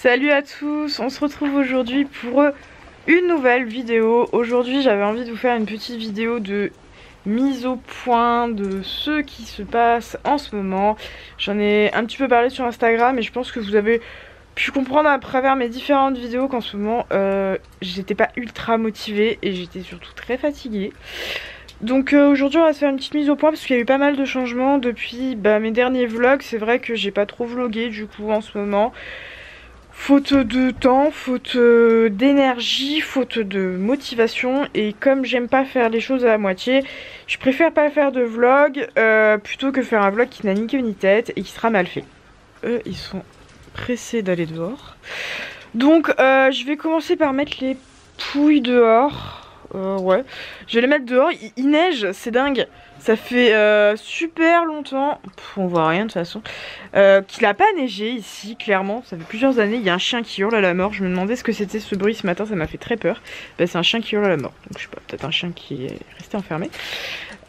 Salut à tous, on se retrouve aujourd'hui pour une nouvelle vidéo. Aujourd'hui j'avais envie de vous faire une petite vidéo de mise au point de ce qui se passe en ce moment. J'en ai un petit peu parlé sur Instagram et je pense que vous avez pu comprendre à travers mes différentes vidéos qu'en ce moment j'étais pas ultra motivée et j'étais surtout très fatiguée. Donc aujourd'hui on va se faire une petite mise au point parce qu'il y a eu pas mal de changements depuis mes derniers vlogs. C'est vrai que j'ai pas trop vlogué du coup en ce moment. Faute de temps, faute d'énergie, faute de motivation. Et comme j'aime pas faire les choses à la moitié, je préfère pas faire de vlog plutôt que faire un vlog qui n'a ni queue ni tête et qui sera mal fait. Eux ils sont pressés d'aller dehors. Donc je vais commencer par mettre les pouilles dehors. Ouais, je vais les mettre dehors. Il neige, c'est dingue. Ça fait super longtemps, on voit rien de toute façon, qu'il a pas neigé ici, clairement. Ça fait plusieurs années. Il y a un chien qui hurle à la mort. Je me demandais ce que c'était ce bruit ce matin, ça m'a fait très peur. C'est un chien qui hurle à la mort. Donc je sais pas, peut-être un chien qui est resté enfermé.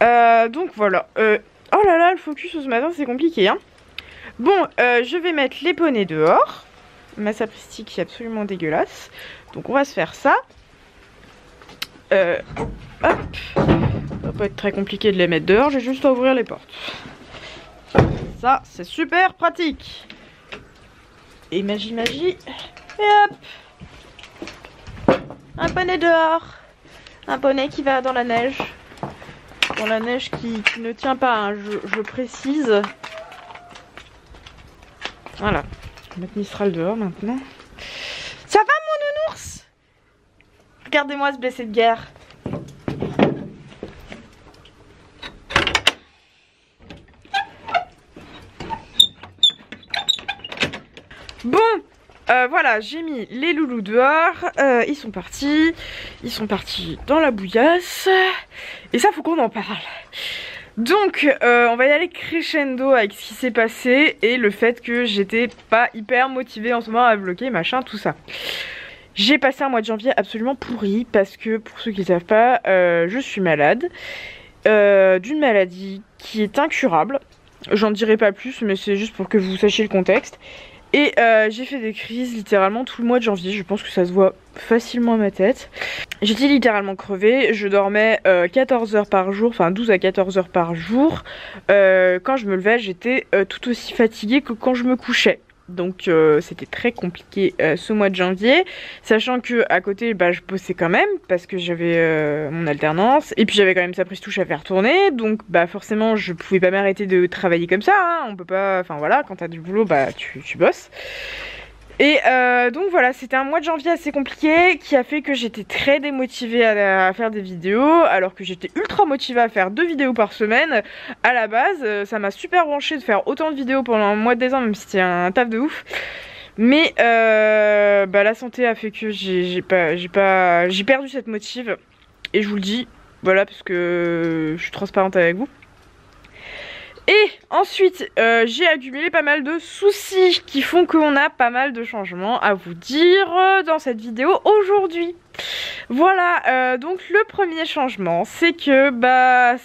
Donc voilà. Oh là là, le focus ce matin c'est compliqué hein. Bon, je vais mettre les poneys dehors. Ma sapristi qui est absolument dégueulasse. Donc on va se faire ça. Hop. Ça va pas être très compliqué de les mettre dehors, j'ai juste à ouvrir les portes. Ça, c'est super pratique. Et magie. Et hop. Un poney dehors. Un poney qui va dans la neige. Dans la neige qui ne tient pas, hein, je précise. Voilà. Je vais mettre Mistral dehors maintenant. Ça va mon nounours? Regardez-moi ce blessé de guerre. Bon, voilà, j'ai mis les loulous dehors, ils sont partis dans la bouillasse, et ça faut qu'on en parle. Donc, on va y aller crescendo avec ce qui s'est passé, et le fait que j'étais pas hyper motivée en ce moment à vlogger, machin, tout ça. J'ai passé un mois de janvier absolument pourri, parce que, pour ceux qui ne savent pas, je suis malade, d'une maladie qui est incurable. J'en dirai pas plus, mais c'est juste pour que vous sachiez le contexte. Et j'ai fait des crises littéralement tout le mois de janvier, je pense que ça se voit facilement à ma tête. J'étais littéralement crevée, je dormais 14 heures par jour, enfin 12 à 14 heures par jour. Quand je me levais, j'étais tout aussi fatiguée que quand je me couchais. Donc c'était très compliqué ce mois de janvier, sachant que à côté je bossais quand même parce que j'avais mon alternance et puis j'avais quand même sa prise touche à faire tourner, donc forcément je pouvais pas m'arrêter de travailler comme ça, hein. On peut pas, enfin voilà, quand t'as du boulot tu bosses. Et donc voilà, c'était un mois de janvier assez compliqué qui a fait que j'étais très démotivée à faire des vidéos, alors que j'étais ultra motivée à faire 2 vidéos par semaine. À la base, ça m'a super branché de faire autant de vidéos pendant un mois de décembre, même si c'était un taf de ouf. Mais la santé a fait que j'ai perdu cette motive. Et je vous le dis, voilà, parce que je suis transparente avec vous. Et ensuite, j'ai accumulé pas mal de soucis qui font qu'on a pas mal de changements à vous dire dans cette vidéo aujourd'hui. Voilà, donc le premier changement, c'est que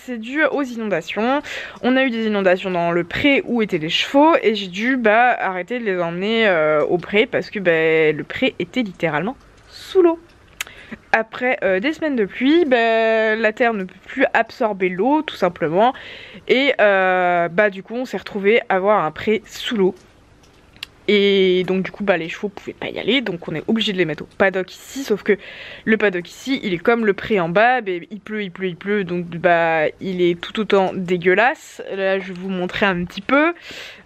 c'est dû aux inondations. On a eu des inondations dans le pré où étaient les chevaux et j'ai dû arrêter de les emmener au pré parce que le pré était littéralement sous l'eau. Après des semaines de pluie, la terre ne peut plus absorber l'eau tout simplement. Et du coup on s'est retrouvé à avoir un pré sous l'eau. Et donc du coup les chevaux pouvaient pas y aller, donc on est obligé de les mettre au paddock ici. Sauf que le paddock ici il est comme le pré en bas, il pleut, donc il est tout autant dégueulasse. Là je vais vous montrer un petit peu.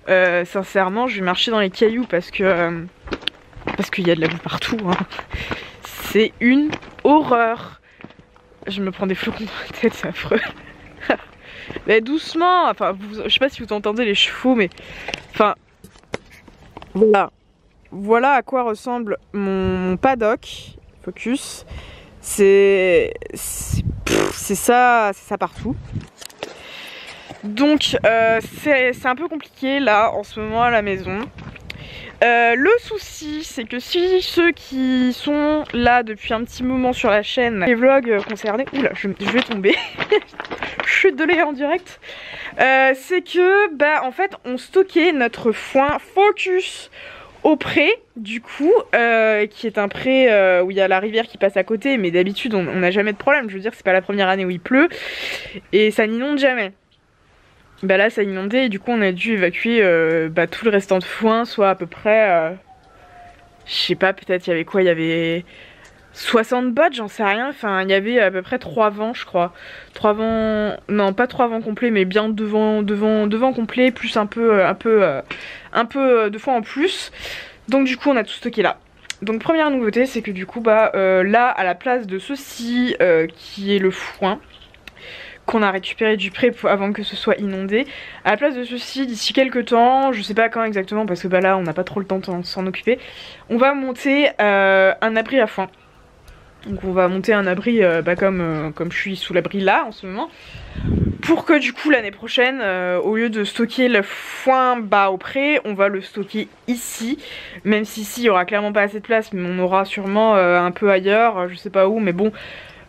Sincèrement je vais marcher dans les cailloux parce qu'il y a de la boue partout hein. C'est une horreur. Je me prends des flocons dans la tête, c'est affreux. Mais doucement, enfin, je sais pas si vous entendez les chevaux, mais enfin, voilà à quoi ressemble mon paddock. Focus, c'est ça partout. Donc c'est un peu compliqué là en ce moment à la maison. Le souci c'est que si ceux qui sont là depuis un petit moment sur la chaîne, les vlogs concernés, oula je vais tomber, chute de lait en direct, c'est que en fait on stockait notre foin Focus au pré du coup, qui est un pré où il y a la rivière qui passe à côté, mais d'habitude on n'a jamais de problème, je veux dire c'est pas la première année où il pleut et ça n'inonde jamais. Bah là ça a inondé et du coup on a dû évacuer tout le restant de foin, soit à peu près, je sais pas, peut-être il y avait quoi, il y avait 60 bottes, j'en sais rien, enfin il y avait à peu près 3 vents je crois. 3 vents, non pas 3 vents complets mais bien 2 vents complets plus un peu de foin en plus. Donc du coup on a tout stocké là. Donc première nouveauté c'est que du coup là à la place de ceci qui est le foin qu'on a récupéré du pré avant que ce soit inondé, à la place de ceci d'ici quelques temps, je sais pas quand exactement parce que là on n'a pas trop le temps de s'en occuper, on va monter un abri à foin. Donc on va monter un abri comme je suis sous l'abri là en ce moment, pour que du coup l'année prochaine au lieu de stocker le foin au pré, on va le stocker ici, même si ici il y aura clairement pas assez de place, mais on aura sûrement un peu ailleurs, je sais pas où, mais bon,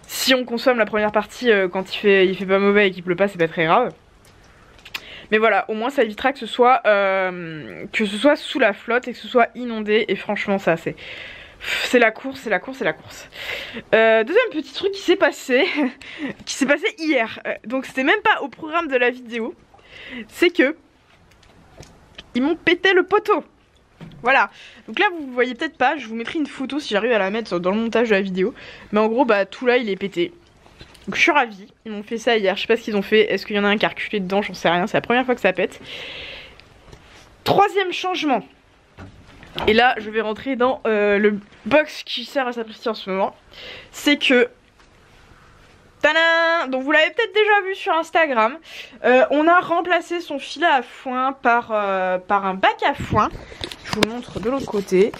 si on consomme la première partie quand il fait pas mauvais et qu'il pleut pas, c'est pas très grave. Mais voilà, au moins ça évitera que ce soit sous la flotte et que ce soit inondé, et franchement ça c'est la course, c'est la course, c'est la course. Deuxième petit truc qui s'est passé hier, donc c'était même pas au programme de la vidéo, c'est que ils m'ont pété le poteau. Voilà, donc là vous voyez peut-être pas, je vous mettrai une photo si j'arrive à la mettre dans le montage de la vidéo. Mais en gros tout là il est pété. Donc je suis ravie, ils m'ont fait ça hier, je sais pas ce qu'ils ont fait, est-ce qu'il y en a un qui a reculé dedans, j'en sais rien, c'est la première fois que ça pète. Troisième changement. Et là je vais rentrer dans le box qui sert à Sapristi en ce moment. C'est que tadam, donc vous l'avez peut-être déjà vu sur Instagram, on a remplacé son filet à foin par un bac à foin. Je vous le montre de l'autre côté.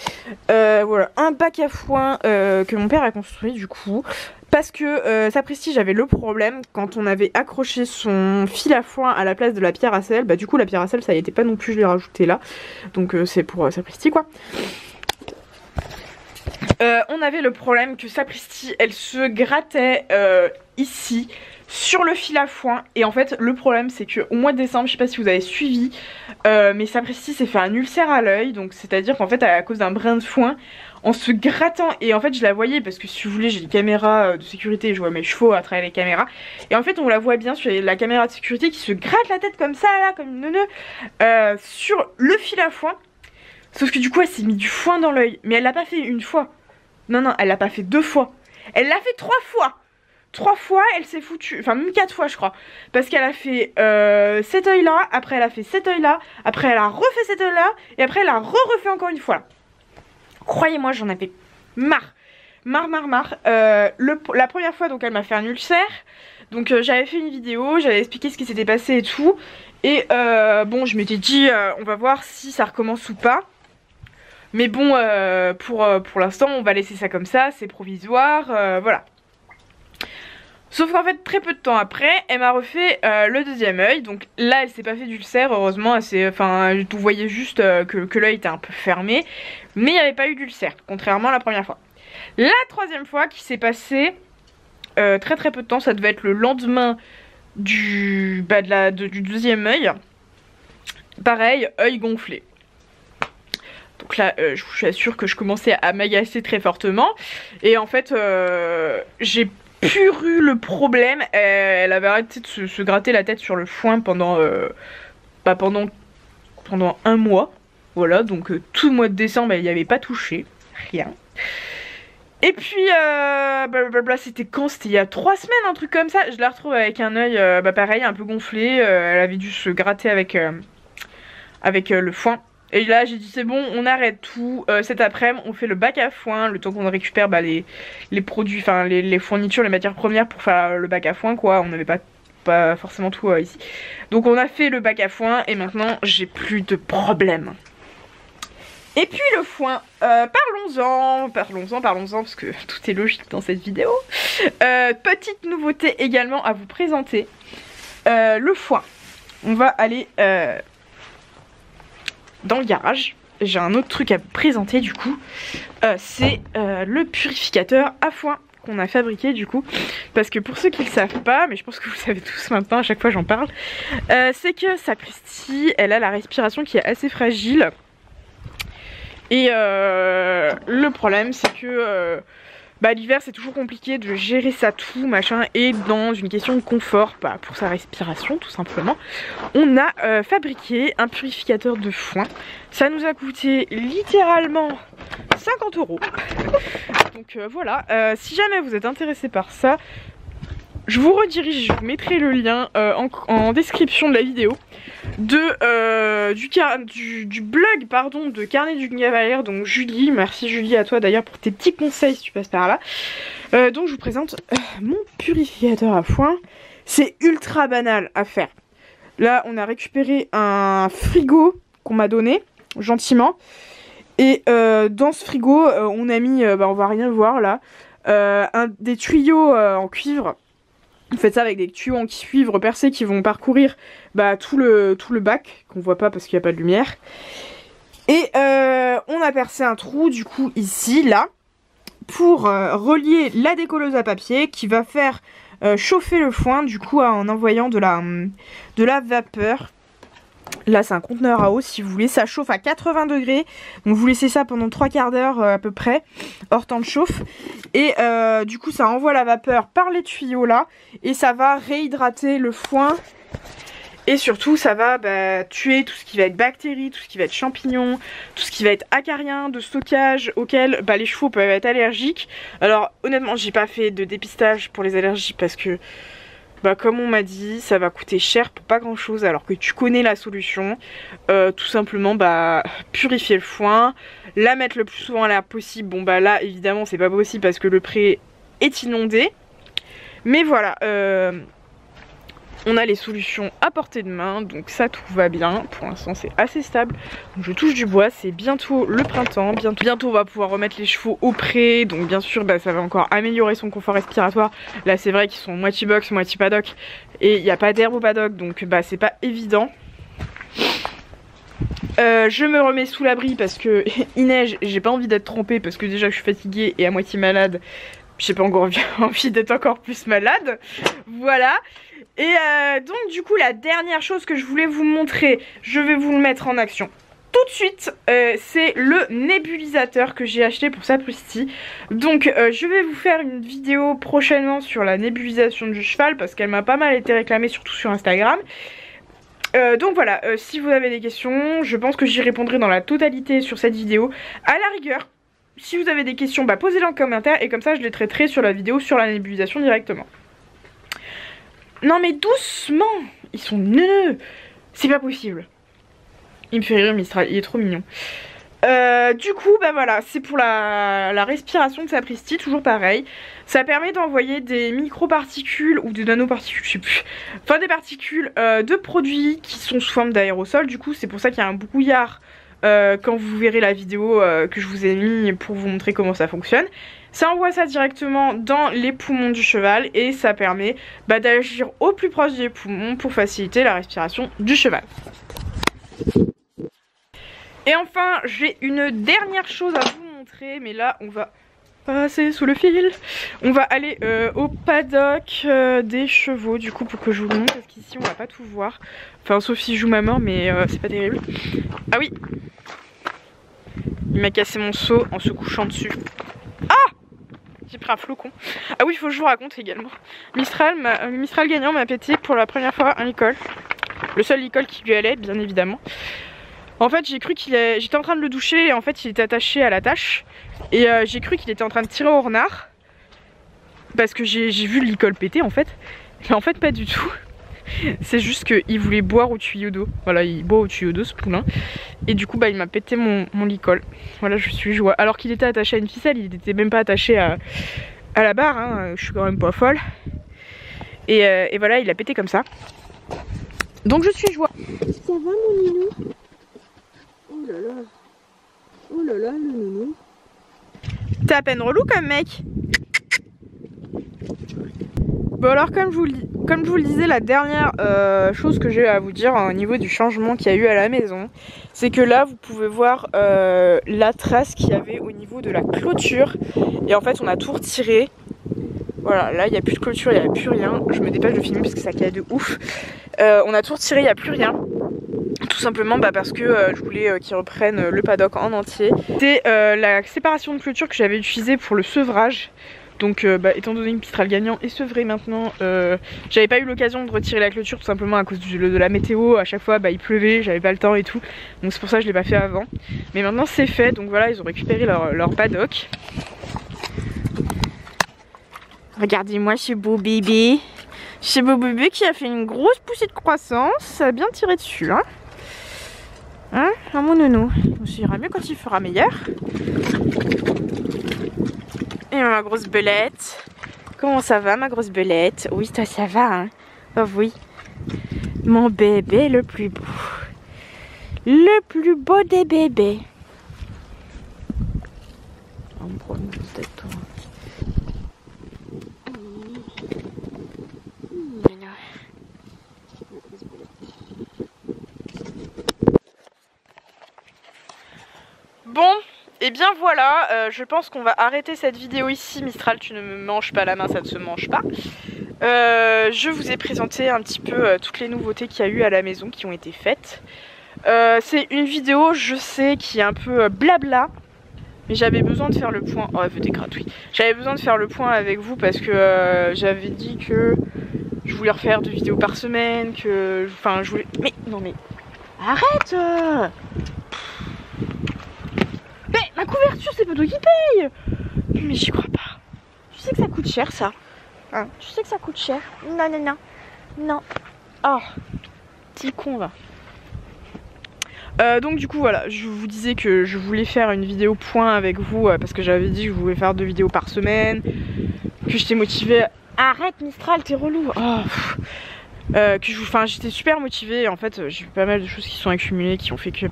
Voilà, un bac à foin que mon père a construit du coup. Parce que Sapristi, j'avais le problème quand on avait accroché son fil à foin à la place de la pierre à sel. Du coup la pierre à sel ça y était pas non plus, je l'ai rajouté là. Donc c'est pour Sapristi quoi. On avait le problème que Sapristi elle se grattait ici sur le fil à foin, et en fait le problème c'est que au mois de décembre, je sais pas si vous avez suivi, mais Sapristi s'est fait un ulcère à l'œil, donc c'est à dire qu'en fait à cause d'un brin de foin, en se grattant, et en fait je la voyais parce que si vous voulez j'ai des caméras de sécurité, je vois mes chevaux à travers les caméras, et en fait on la voit bien sur la caméra de sécurité qui se gratte la tête comme ça là, comme une neuneu, sur le fil à foin. Sauf que du coup elle s'est mis du foin dans l'œil, mais elle l'a pas fait une fois, non elle l'a pas fait 2 fois, elle l'a fait 3 fois. 3 fois elle s'est foutue, enfin même 4 fois je crois, parce qu'elle a fait cet œil là, après elle a fait cet œil là, après elle a refait cet œil là, et après elle a refait encore une fois là. Croyez-moi j'en avais marre. La première fois donc elle m'a fait un ulcère, donc j'avais fait une vidéo, j'avais expliqué ce qui s'était passé et tout, et bon je m'étais dit on va voir si ça recommence ou pas. Mais bon pour l'instant on va laisser ça comme ça, c'est provisoire, voilà. Sauf qu'en fait très peu de temps après elle m'a refait le deuxième œil. Donc là elle s'est pas fait d'ulcère, heureusement. Vous voyez juste que l'œil était un peu fermé, mais il n'y avait pas eu d'ulcère, contrairement à la première fois. La troisième fois qui s'est passé très peu de temps, ça devait être le lendemain du deuxième œil. Pareil, œil gonflé. Donc là je suis sûre que je commençais à m'agacer très fortement, et en fait j'ai eu le problème, elle avait arrêté de se gratter la tête sur le foin pendant un mois, voilà, donc tout le mois de décembre elle n'y avait pas touché, rien. Et puis c'était quand? C'était il y a 3 semaines, un truc comme ça, je la retrouve avec un œil pareil, un peu gonflé, elle avait dû se gratter avec le foin. Et là j'ai dit c'est bon, on arrête tout, cet après-midi on fait le bac à foin, le temps qu'on récupère les produits, enfin les fournitures, les matières premières pour faire le bac à foin quoi, on n'avait pas forcément tout ici. Donc on a fait le bac à foin et maintenant j'ai plus de problème. Et puis le foin, parlons-en parce que tout est logique dans cette vidéo. Petite nouveauté également à vous présenter, le foin. On va aller dans le garage. J'ai un autre truc à vous présenter du coup, c'est le purificateur à foin qu'on a fabriqué du coup, parce que pour ceux qui le savent pas, mais je pense que vous le savez tous maintenant, à chaque fois j'en parle, c'est que Sapristi elle a la respiration qui est assez fragile, Et le problème c'est que l'hiver c'est toujours compliqué de gérer ça tout machin, et dans une question de confort, pour sa respiration tout simplement, on a fabriqué un purificateur de foin. Ça nous a coûté littéralement 50 €. Donc voilà, si jamais vous êtes intéressé par ça, je vous redirige, je vous mettrai le lien en description de la vidéo du blog pardon, de Carnet d'une cavalière, donc Julie. Merci Julie à toi d'ailleurs pour tes petits conseils si tu passes par là. Donc je vous présente mon purificateur à foin. C'est ultra banal à faire. Là on a récupéré un frigo qu'on m'a donné gentiment, et dans ce frigo on a mis, on va rien voir là, des tuyaux en cuivre. Vous faites ça avec des tuyaux en cuivre percés qui vont parcourir tout le bac, qu'on voit pas parce qu'il n'y a pas de lumière. Et on a percé un trou du coup ici, là, pour relier la décolleuse à papier qui va faire chauffer le foin du coup en envoyant de la vapeur. Là c'est un conteneur à eau si vous voulez, ça chauffe à 80 degrés, donc vous laissez ça pendant 3/4 d'heure à peu près, hors temps de chauffe, et du coup ça envoie la vapeur par les tuyaux là, et ça va réhydrater le foin, et surtout ça va tuer tout ce qui va être bactéries, tout ce qui va être champignons, tout ce qui va être acarien de stockage auquel les chevaux peuvent être allergiques. Alors honnêtement j'ai pas fait de dépistage pour les allergies parce que comme on m'a dit, ça va coûter cher pour pas grand chose, alors que tu connais la solution. Tout simplement purifier le foin, la mettre le plus souvent à l'air possible. Bon là évidemment c'est pas possible parce que le pré est inondé, mais voilà, on a les solutions à portée de main, donc ça tout va bien. Pour l'instant c'est assez stable, donc je touche du bois. C'est bientôt le printemps, bientôt on va pouvoir remettre les chevaux au pré, donc bien sûr ça va encore améliorer son confort respiratoire. Là c'est vrai qu'ils sont moitié box, moitié paddock, et il n'y a pas d'herbe au paddock, donc c'est pas évident. Je me remets sous l'abri parce que il neige, j'ai pas envie d'être trempée parce que déjà je suis fatiguée et à moitié malade. J'ai pas encore envie d'être encore plus malade. Voilà. Et donc du coup la dernière chose que je voulais vous montrer, je vais vous le mettre en action tout de suite, c'est le nébulisateur que j'ai acheté pour Sapristi. Donc je vais vous faire une vidéo prochainement sur la nébulisation du cheval parce qu'elle m'a pas mal été réclamée, surtout sur Instagram. Donc voilà, si vous avez des questions, je pense que j'y répondrai dans la totalité sur cette vidéo. À la rigueur, si vous avez des questions, posez-les en commentaire et comme ça je les traiterai sur la vidéo sur la nébulisation directement. Non mais doucement, ils sont neuneux, c'est pas possible. Il me fait rire Mistral, il est trop mignon. Du coup voilà, c'est pour la respiration de Sapristi, toujours pareil. Ça permet d'envoyer des microparticules ou des nanoparticules, je sais plus. Enfin des particules de produits qui sont sous forme d'aérosol. Du coup c'est pour ça qu'il y a un brouillard quand vous verrez la vidéo que je vous ai mis pour vous montrer comment ça fonctionne. Ça envoie ça directement dans les poumons du cheval et ça permet d'agir au plus proche des poumons pour faciliter la respiration du cheval. Et enfin j'ai une dernière chose à vous montrer, mais là on va passer sous le fil. On va aller au paddock des chevaux du coup pour que je vous le montre, parce qu'ici on va pas tout voir. Enfin sauf si je joue ma mort, mais c'est pas terrible. Ah oui, il m'a cassé mon seau en se couchant dessus. Ah, j'ai pris un flocon. Ah oui, il faut que je vous raconte également. Mistral gagnant m'a pété pour la première fois un licol. Le seul licol qui lui allait, bien évidemment. En fait j'ai cru j'étais en train de le doucher et en fait il était attaché à l'attache. Et j'ai cru qu'il était en train de tirer au renard. Parce que j'ai vu le licol péter en fait. Mais en fait pas du tout. C'est juste qu'il voulait boire au tuyau d'eau. Voilà, il boit au tuyau d'eau ce poulain. Et du coup il m'a pété mon licol. Voilà, je suis joie. Alors qu'il était attaché à une ficelle, il était même pas attaché à la barre, hein. Je suis quand même pas folle. Et voilà, il a pété comme ça. Donc je suis joie. Ça va mon nounou? Oh là là. Oh là là le nounou. T'es à peine relou comme mec. Bon alors comme je vous le disais, la dernière chose que j'ai à vous dire au niveau du changement qu'il y a eu à la maison, c'est que là vous pouvez voir la trace qu'il y avait au niveau de la clôture. Et en fait on a tout retiré. Voilà, là il n'y a plus de clôture, il n'y a plus rien. Je me dépêche de filmer parce que ça caille de ouf. On a tout retiré, il n'y a plus rien. Tout simplement parce que je voulais qu'ils reprennent le paddock en entier. C'est la séparation de clôture que j'avais utilisée pour le sevrage. Donc étant donné que Mistral gagnant est sevré maintenant, j'avais pas eu l'occasion de retirer la clôture tout simplement à cause de la météo. À chaque fois il pleuvait, j'avais pas le temps et tout. Donc c'est pour ça que je l'ai pas fait avant. Mais maintenant c'est fait, donc voilà, ils ont récupéré leur paddock. Regardez-moi ce beau bébé. Ce beau bébé qui a fait une grosse poussée de croissance. Ça a bien tiré dessus hein. Hein, mon nounou. Ça ira mieux quand il fera meilleur. Et ma grosse belette. Comment ça va ma grosse belette? Oui toi ça va hein. Oh oui. Mon bébé le plus beau. Le plus beau des bébés. On me prend une tête toi. Bon, et bien voilà, je pense qu'on va arrêter cette vidéo ici. Mistral, tu ne me manges pas la main, ça ne se mange pas. Je vous ai présenté un petit peu toutes les nouveautés qu'il y a eu à la maison qui ont été faites. C'est une vidéo, je sais, qui est un peu blabla. Mais j'avais besoin de faire le point. Oh, elle veut des gratouilles. J'avais besoin de faire le point avec vous parce que j'avais dit que je voulais refaire 2 vidéos par semaine. Que. Enfin, je voulais. Mais non, mais. Arrête! Mais ma couverture, c'est pas toi qui paye! Mais j'y crois pas. Tu sais que ça coûte cher ça. Hein? Tu sais que ça coûte cher. Non, non, non. Non. Oh, petit con va. Donc du coup voilà, je vous disais que je voulais faire une vidéo point avec vous parce que j'avais dit que je voulais faire 2 vidéos par semaine, que j'étais motivée. Arrête Mistral, t'es relou. Oh, j'étais super motivée. En fait, j'ai eu pas mal de choses qui sont accumulées, qui ont fait que j'ai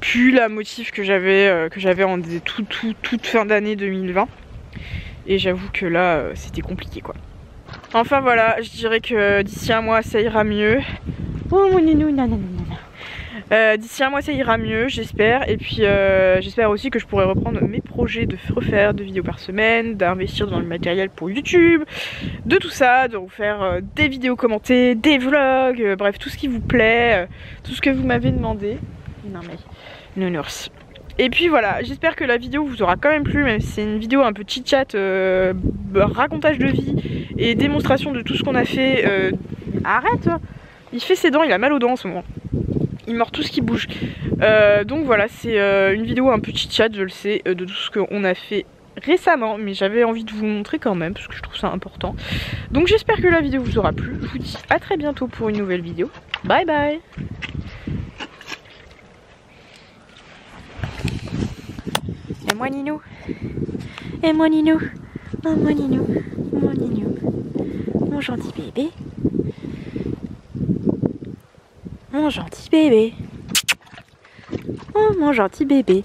plus la motive que j'avais en toute fin d'année 2020. Et j'avoue que là, c'était compliqué quoi. Enfin voilà, je dirais que d'ici un mois ça ira mieux. Oh mon nounou, non, non, non, non. D'ici un mois ça ira mieux, j'espère. Et puis j'espère aussi que je pourrai reprendre mes projets de refaire 2 vidéos par semaine, d'investir dans le matériel pour YouTube, de tout ça, de refaire des vidéos commentées, des vlogs, bref tout ce qui vous plaît, tout ce que vous m'avez demandé. Non mais, nounours. Et puis voilà, j'espère que la vidéo vous aura quand même plu, même si c'est une vidéo un peu chit-chat, racontage de vie et démonstration de tout ce qu'on a fait. Arrête! Il fait ses dents, il a mal aux dents en ce moment. Il mord tout ce qui bouge. Donc voilà, c'est une vidéo un peu chit-chat, je le sais, de tout ce qu'on a fait récemment. Mais j'avais envie de vous montrer quand même, parce que je trouve ça important. Donc j'espère que la vidéo vous aura plu. Je vous dis à très bientôt pour une nouvelle vidéo. Bye bye! Et moi Ninou. Et moi Ninou. Oh mon Ninou. Mon Ninou. Mon gentil bébé. Mon gentil bébé. Oh mon gentil bébé.